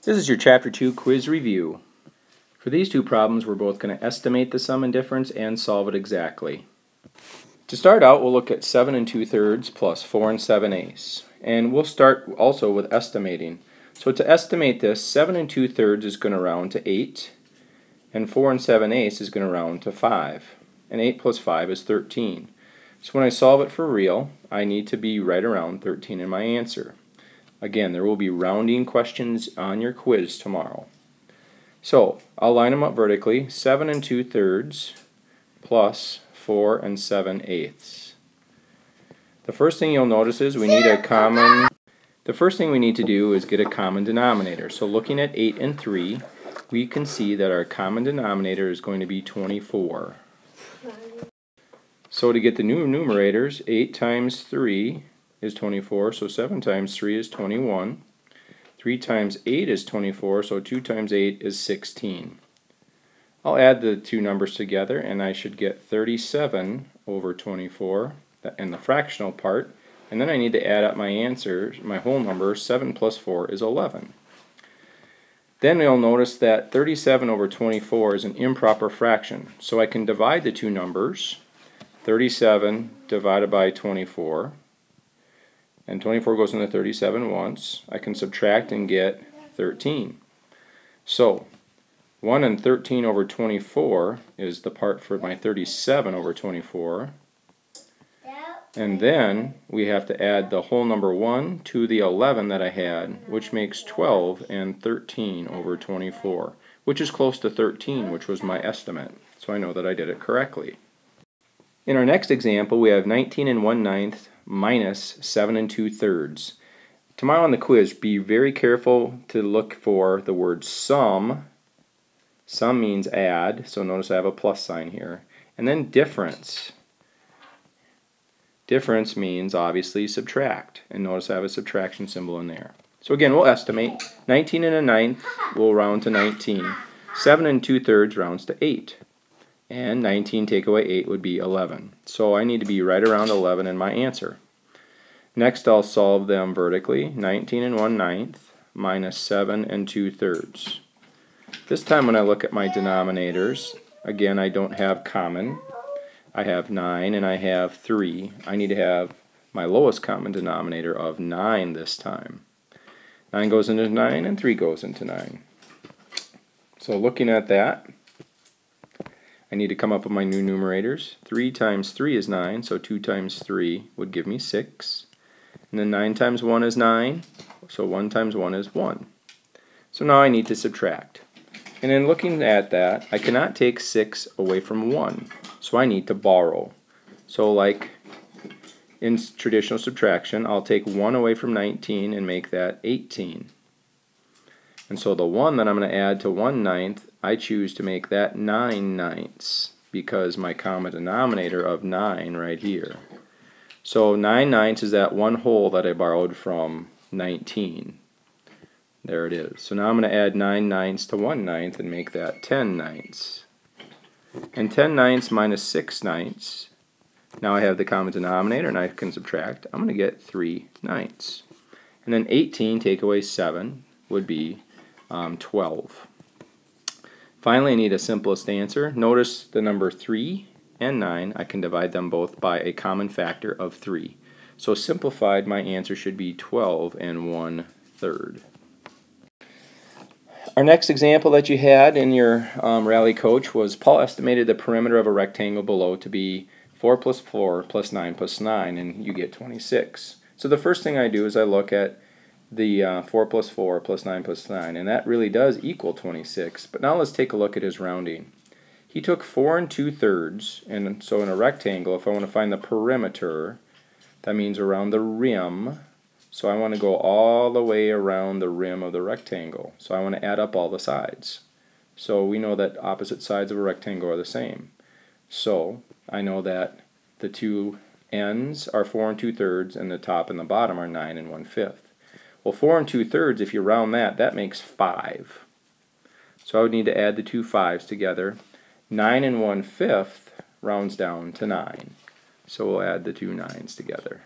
This is your Chapter 2 quiz review. For these two problems, we're both going to estimate the sum and difference and solve it exactly. To start out, we'll look at 7 2/3 plus 4 7/8. And we'll start also with estimating. So to estimate this, 7 2/3 is going to round to 8, and 4 7/8 is going to round to 5. And 8 plus 5 is 13. So when I solve it for real, I need to be right around 13 in my answer. Again, there will be rounding questions on your quiz tomorrow. So, I'll line them up vertically. 7 2/3 plus 4 7/8. The first thing you'll notice is we need a common... The first thing we need to do is get a common denominator. So looking at 8 and 3, we can see that our common denominator is going to be 24. So to get the new numerators, 8 times 3 is 24, so 7 times 3 is 21. 3 times 8 is 24, so 2 times 8 is 16. I'll add the two numbers together and I should get 37 over 24 in the fractional part, and then I need to add up my answer, my whole number. 7 plus 4 is 11. Then you'll notice that 37 over 24 is an improper fraction, so I can divide the two numbers. 37 divided by 24, and 24 goes into 37 once. I can subtract and get 13. So 1 and 13 over 24 is the part for my 37 over 24. And then we have to add the whole number 1 to the 11 that I had, which makes 12 and 13 over 24, which is close to 13, which was my estimate. So I know that I did it correctly. In our next example, we have 19 1/9 minus 7 2/3. Tomorrow on the quiz, be very careful to look for the word sum. Sum means add, so notice I have a plus sign here. And then difference. Difference means obviously subtract, and notice I have a subtraction symbol in there. So again, we'll estimate. 19 1/9 will round to 19. 7 2/3 rounds to 8. And 19 take away 8 would be 11. So I need to be right around 11 in my answer. Next I'll solve them vertically. 19 1/9 minus 7 2/3. This time when I look at my denominators, again I don't have common. I have 9 and I have 3. I need to have my lowest common denominator of 9 this time. 9 goes into 9 and 3 goes into 9. So looking at that, I need to come up with my new numerators. 3 times 3 is 9, so 2 times 3 would give me 6. And then 9 times 1 is 9, so 1 times 1 is 1. So now I need to subtract. And in looking at that, I cannot take 6 away from 1, so I need to borrow. So like in traditional subtraction, I'll take 1 away from 19 and make that 18. And so the 1 that I'm going to add to 1/9, I choose to make that 9/9 because my common denominator of 9 right here. So 9/9 is that one whole that I borrowed from 19. There it is. So now I'm going to add 9/9 to 1/9 and make that 10/9. And 10/9 minus 6/9, now I have the common denominator and I can subtract. I'm going to get 3/9. And then 18 take away 7 would be 12. Finally, I need a simplest answer. Notice the number 3 and 9, I can divide them both by a common factor of 3. So simplified, my answer should be 12 1/3. Our next example that you had in your rally coach was Paul estimated the perimeter of a rectangle below to be 4 plus 4 plus 9 plus 9, and you get 26. So the first thing I do is I look at the 4 plus 4 plus 9 plus 9, and that really does equal 26. But now let's take a look at his rounding. He took 4 2/3, and so in a rectangle, if I want to find the perimeter, that means around the rim. So I want to go all the way around the rim of the rectangle. So I want to add up all the sides. So we know that opposite sides of a rectangle are the same. So I know that the two ends are 4 2/3, and the top and the bottom are 9 1/5. Well, 4 2/3, if you round that, that makes 5. So I would need to add the two 5s together. 9 1/5 rounds down to 9. So we'll add the two 9s together.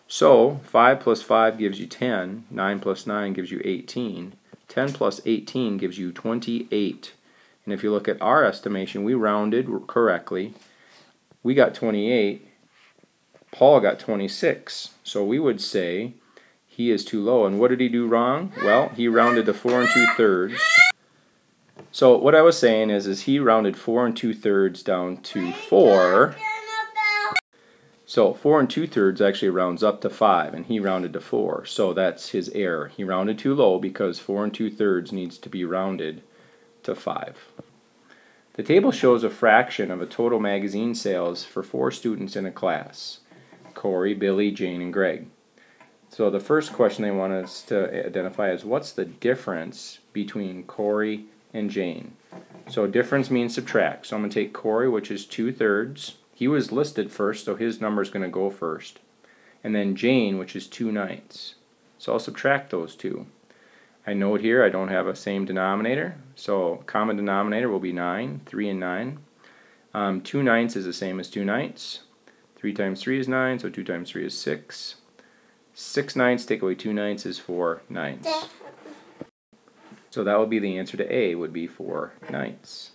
So 5 plus 5 gives you 10, 9 plus 9 gives you 18, 10 plus 18 gives you 28. And if you look at our estimation, we rounded correctly. We got 28. Paul got 26. So we would say he is too low. And what did he do wrong? Well, he rounded to 4 2/3. So what I was saying is he rounded 4 2/3 down to 4. So 4 2/3 actually rounds up to 5, and he rounded to 4. So that's his error. He rounded too low because 4 2/3 needs to be rounded to 5. The table shows a fraction of a total magazine sales for 4 students in a class: Corey, Billy, Jane, and Greg. So the first question they want us to identify is what's the difference between Corey and Jane. So difference means subtract. So I'm going to take Corey, which is 2/3. He was listed first, so his number is going to go first. And then Jane, which is 2/9. So I'll subtract those two. I note here I don't have a same denominator, so common denominator will be 9, 3 and 9. 2/9 is the same as 2/9. 3 times 3 is 9, so 2 times 3 is 6. 6/9, take away 2/9 is 4/9. So that would be the answer to A, would be 4/9.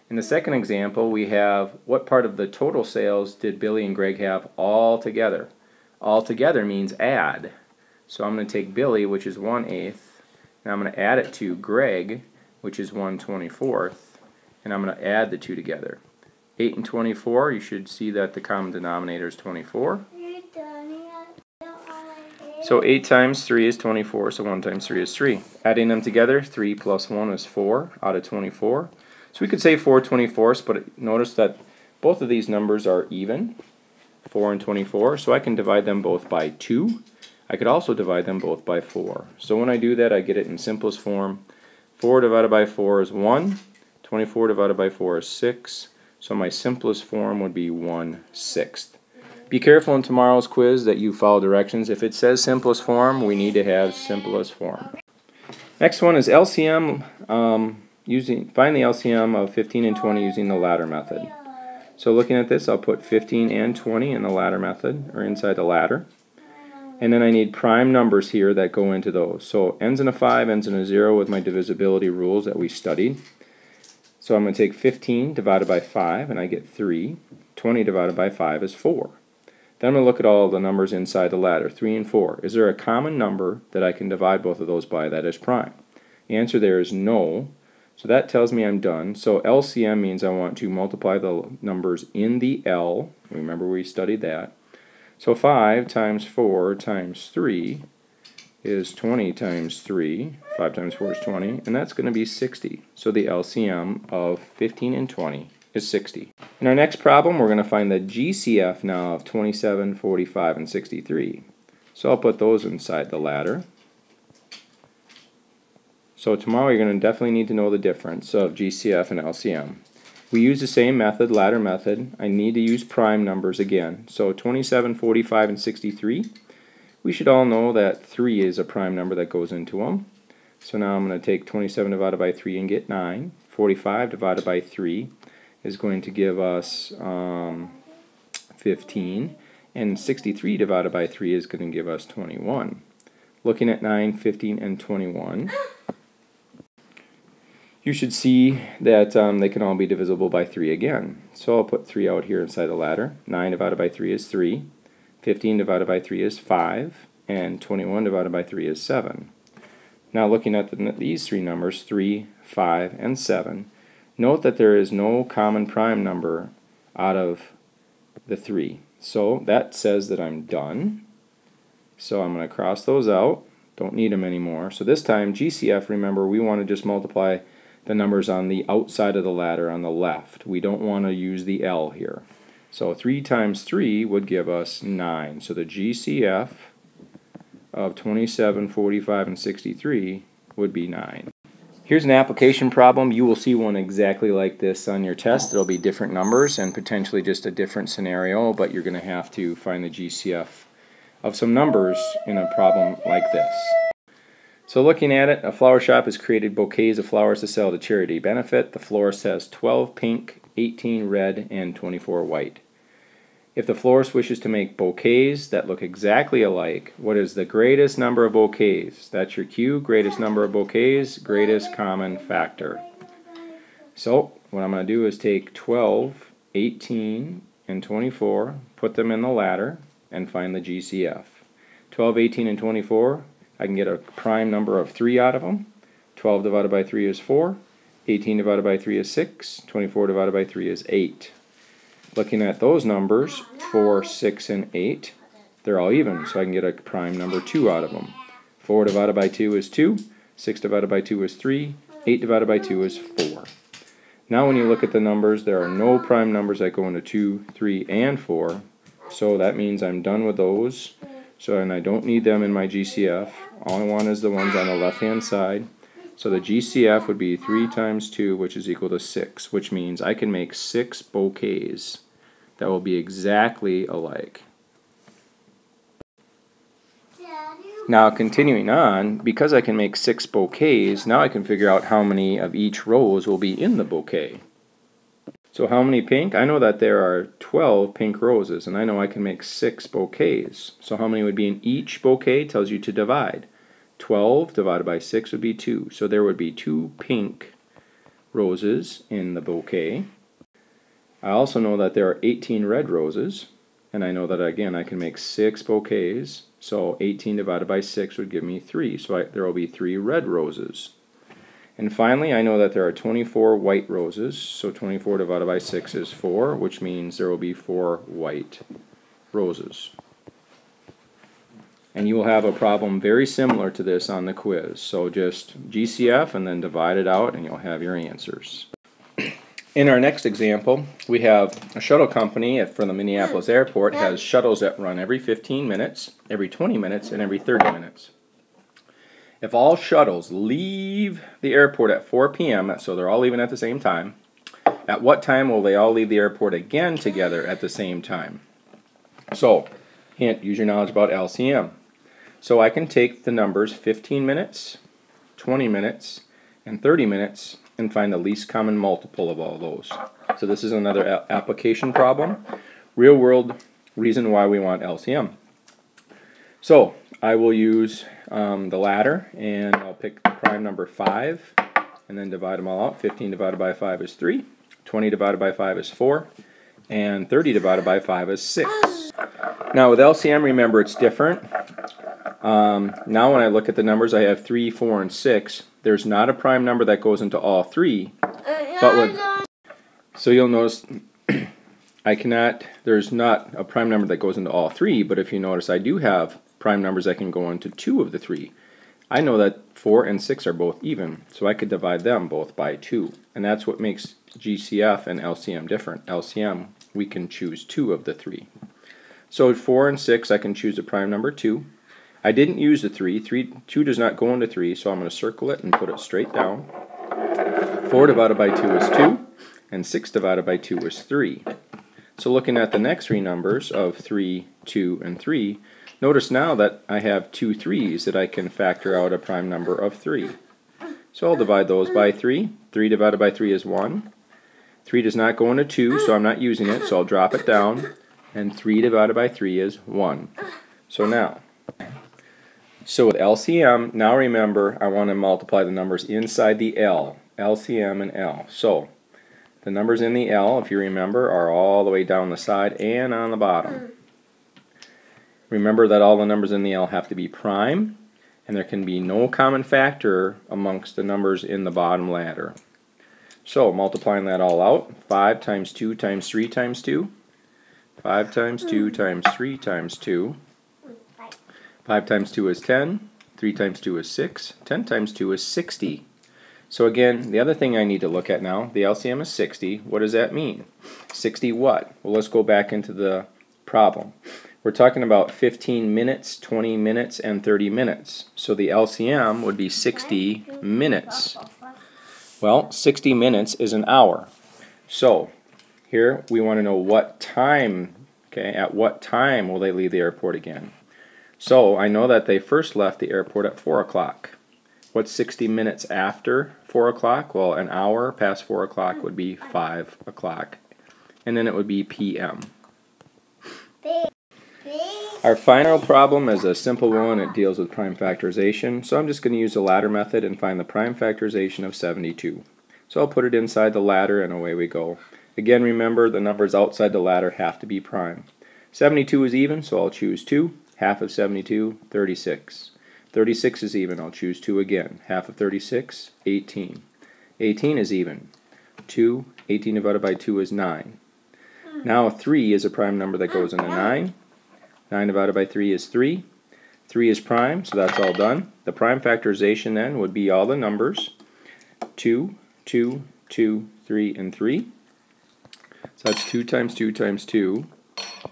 In the second example, we have what part of the total sales did Billy and Greg have all together? All together means add. So I'm going to take Billy, which is 1/8, and I'm going to add it to Greg, which is 1/24, and I'm going to add the two together. 8 and 24, you should see that the common denominator is 24. So 8 times 3 is 24, so 1 times 3 is 3. Adding them together, 3 plus 1 is 4 out of 24. So we could say 4/24, but notice that both of these numbers are even, 4 and 24, so I can divide them both by 2. I could also divide them both by 4. So when I do that, I get it in simplest form. 4 divided by 4 is 1. 24 divided by 4 is 6. So my simplest form would be 1/6. Be careful in tomorrow's quiz that you follow directions. If it says simplest form, we need to have simplest form. Next one is LCM. Find the LCM of 15 and 20 using the ladder method. So looking at this, I'll put 15 and 20 in the ladder method, or inside the ladder. And then I need prime numbers here that go into those. So ends in a 5, ends in a 0 with my divisibility rules that we studied. So I'm going to take 15 divided by 5, and I get 3. 20 divided by 5 is 4. Then I'm going to look at all the numbers inside the ladder, 3 and 4. Is there a common number that I can divide both of those by that is prime? The answer there is no. So that tells me I'm done. So LCM means I want to multiply the numbers in the L. Remember we studied that. So 5 times 4 times 3 is 20 times 3. 5 times 4 is 20, and that's going to be 60. So the LCM of 15 and 20 is 60. In our next problem, we're going to find the GCF now of 27, 45, and 63. So I'll put those inside the ladder. So tomorrow you're going to definitely need to know the difference of GCF and LCM. We use the same method, ladder method. I need to use prime numbers again. So 27, 45, and 63. We should all know that 3 is a prime number that goes into them. So now I'm going to take 27 divided by 3 and get 9. 45 divided by 3 is going to give us 15. And 63 divided by 3 is going to give us 21. Looking at 9, 15, and 21. You should see that they can all be divisible by 3 again. So I'll put 3 out here inside the ladder. 9 divided by 3 is 3. 15 divided by 3 is 5. And 21 divided by 3 is 7. Now looking at these three numbers, 3, 5, and 7, note that there is no common prime number out of the 3. So that says that I'm done. So I'm going to cross those out. Don't need them anymore. So this time, GCF, remember, we want to just multiply the numbers on the outside of the ladder on the left. We don't want to use the L here. So 3 times 3 would give us 9. So the GCF of 27, 45, and 63 would be 9. Here's an application problem. You will see one exactly like this on your test. It'll be different numbers and potentially just a different scenario, but you're going to have to find the GCF of some numbers in a problem like this. So looking at it, a flower shop has created bouquets of flowers to sell to charity benefit. The florist has 12 pink, 18 red, and 24 white. If the florist wishes to make bouquets that look exactly alike, what is the greatest number of bouquets? That's your cue, greatest number of bouquets, greatest common factor. So what I'm going to do is take 12, 18, and 24, put them in the ladder, and find the GCF. 12, 18, and 24, I can get a prime number of 3 out of them. 12 divided by 3 is 4, 18 divided by 3 is 6, 24 divided by 3 is 8. Looking at those numbers, 4, 6, and 8, they're all even, so I can get a prime number 2 out of them. 4 divided by 2 is 2, 6 divided by 2 is 3, 8 divided by 2 is 4. Now when you look at the numbers, there are no prime numbers that go into 2, 3, and 4, so that means I'm done with those, and I don't need them in my GCF. All I want is the ones on the left-hand side. So the GCF would be 3 times 2, which is equal to 6, which means I can make 6 bouquets that will be exactly alike. Now continuing on, because I can make 6 bouquets, now I can figure out how many of each rose will be in the bouquet. So how many pink? I know that there are 12 pink roses, and I know I can make 6 bouquets. So how many would be in each bouquet tells you to divide. 12 divided by 6 would be 2. So there would be 2 pink roses in the bouquet. I also know that there are 18 red roses, and I know that again I can make 6 bouquets. So 18 divided by 6 would give me 3. So there will be 3 red roses. And finally, I know that there are 24 white roses. So 24 divided by 6 is 4, which means there will be 4 white roses. And you will have a problem very similar to this on the quiz. So just GCF and then divide it out and you'll have your answers. In our next example, we have a shuttle company from the Minneapolis Airport has shuttles that run every 15 minutes, every 20 minutes, and every 30 minutes. If all shuttles leave the airport at 4 p.m., so they're all leaving at the same time, at what time will they all leave the airport again together at the same time? So, hint, use your knowledge about LCM. So I can take the numbers 15 minutes, 20 minutes, and 30 minutes and find the least common multiple of all those. So this is another application problem. Real world reason why we want LCM. So I will use the ladder and I'll pick the prime number 5 and then divide them all out. 15 divided by 5 is 3, 20 divided by 5 is 4, and 30 divided by 5 is 6. Now with LCM, remember it's different. Now when I look at the numbers, I have 3, 4, and 6. There's not a prime number that goes into all 3. So you'll notice there's not a prime number that goes into all 3, but if you notice I do have prime numbers that can go into 2 of the 3. I know that 4 and 6 are both even, so I could divide them both by 2. And that's what makes GCF and LCM different. LCM, we can choose 2 of the 3. So 4 and 6, I can choose a prime number 2. I didn't use the 3. 2 does not go into 3, so I'm going to circle it and put it straight down. 4 divided by 2 is 2, and 6 divided by 2 is 3. So looking at the next 3 numbers of 3, 2, and 3, notice now that I have 2 3's that I can factor out a prime number of 3. So I'll divide those by 3. 3 divided by 3 is 1. 3 does not go into 2, so I'm not using it, so I'll drop it down. And 3 divided by 3 is 1. So with LCM, now remember I want to multiply the numbers inside the L. LCM and L. So the numbers in the L, if you remember, are all the way down the side and on the bottom. Remember that all the numbers in the L have to be prime, and there can be no common factor amongst the numbers in the bottom ladder. So multiplying that all out, 5 times 2 times 3 times 2. 5 times 2 times 3 times 2. 5 times 2 is 10. 3 times 2 is 6. 10 times 2 is 60. So again, the other thing I need to look at now, the LCM is 60. What does that mean? 60 what? Well, let's go back into the problem. We're talking about 15 minutes, 20 minutes, and 30 minutes. So the LCM would be 60 minutes. Well, 60 minutes is an hour. So here we want to know what time, okay, at what time will they leave the airport again? So I know that they first left the airport at 4 o'clock. What's 60 minutes after 4 o'clock? Well, an hour past 4 o'clock would be 5 o'clock. And then it would be p.m. Our final problem is a simple one. It deals with prime factorization. So I'm just going to use the ladder method and find the prime factorization of 72. So I'll put it inside the ladder and away we go. Again, remember the numbers outside the ladder have to be prime. 72 is even, so I'll choose 2. Half of 72, 36. 36 is even, I'll choose 2 again. Half of 36, 18. 18 is even. 18 divided by 2 is 9. Now 3 is a prime number that goes into 9. 9 divided by 3 is 3. 3 is prime, so that's all done. The prime factorization then would be all the numbers 2, 2, 2, 3, and 3. So that's 2 times 2 times 2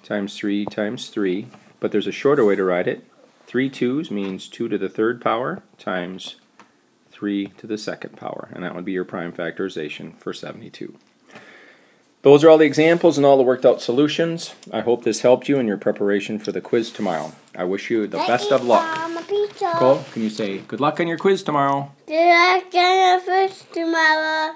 times 3 times 3. But there's a shorter way to write it. 3 2's means 2 to the third power times 3 to the second power. And that would be your prime factorization for 72. Those are all the examples and all the worked out solutions. I hope this helped you in your preparation for the quiz tomorrow. I wish you the best of luck. Cole, can you say good luck on your quiz tomorrow? Good luck on your quiz tomorrow.